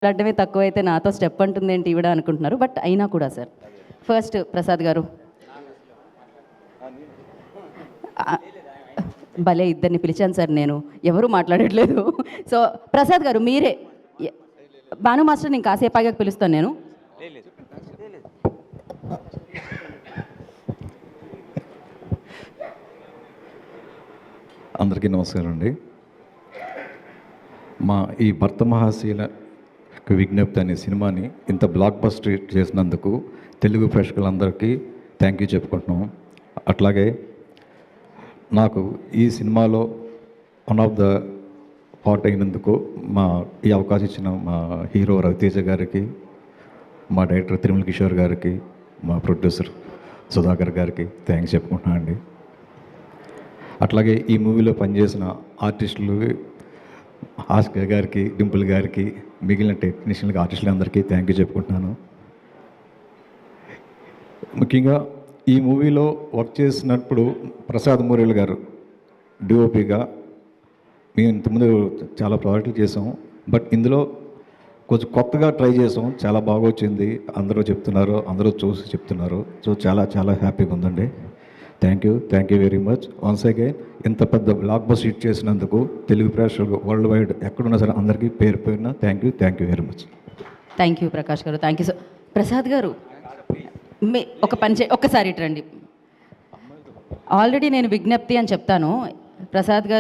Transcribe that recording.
మాట్లాడడమే తక్కువైతే నాతో స్టెప్ అంటుంది ఏంటి ఈవిడ అనుకుంటున్నారు. బట్ అయినా కూడా సార్, ఫస్ట్ ప్రసాద్ గారు భలే ఇద్దరిని పిలిచాను సార్, నేను ఎవరు మాట్లాడట్లేదు. సో ప్రసాద్ గారు మీరే, భాను మాస్టర్ నేను కాసేపు ఆగాక పిలుస్తాను నేను. అందరికీ నమస్కారం అండి. మా ఈ భర్త మహాశీల విజ్ఞప్తి అనే సినిమాని ఇంత బ్లాక్ బస్టర్ చేసినందుకు తెలుగు ప్రేక్షకులందరికీ థ్యాంక్ యూ చెప్పుకుంటున్నాం. అట్లాగే నాకు ఈ సినిమాలో వన్ ఆఫ్ ద పార్ట్ అయినందుకు ఈ అవకాశం ఇచ్చిన మా హీరో రవితేజ గారికి, మా డైరెక్టర్ తిరుమల కిషోర్ గారికి, మా ప్రొడ్యూసర్ సుధాకర్ గారికి థ్యాంక్స్ చెప్పుకుంటున్నాను అండి. అట్లాగే ఈ మూవీలో పనిచేసిన ఆర్టిస్టులు ఆస్కర్ గారికి, డింపుల్ గారికి, మిగిలిన టెక్నీషియన్కి, ఆర్టిస్టులందరికీ థ్యాంక్ యూ చెప్పుకుంటున్నాను. ముఖ్యంగా ఈ మూవీలో వర్క్ చేసినప్పుడు ప్రసాద్ మూరేల్ గారు డిఓపిగా మేము ఇంతకుముందు చాలా ప్రాజెక్టులు చేసాం. బట్ ఇందులో కొంచెం కొత్తగా ట్రై చేసాం, చాలా బాగా వచ్చింది. అందరూ చెప్తున్నారు, అందరూ చూసి చెప్తున్నారు. సో చాలా చాలా హ్యాపీగా ఉందండి. Thank you very much once again. ఇంత పెద్ద బ్లాక్ బస్టర్ హిట్ చేసినందుకు తెలుగు ప్రేక్షకులు వరల్డ్ వైడ్ ఎక్కడున్నా సరే అందరికీ పేరు పేరున thank you very much. Thank you Prakash గారు, థ్యాంక్ యూ సార్. ప్రసాద్ గారు ఒక పని ఒక్కసారి ఇటు రండి. ఆల్రెడీ నేను విజ్ఞప్తి అని చెప్తాను. ప్రసాద్ గారు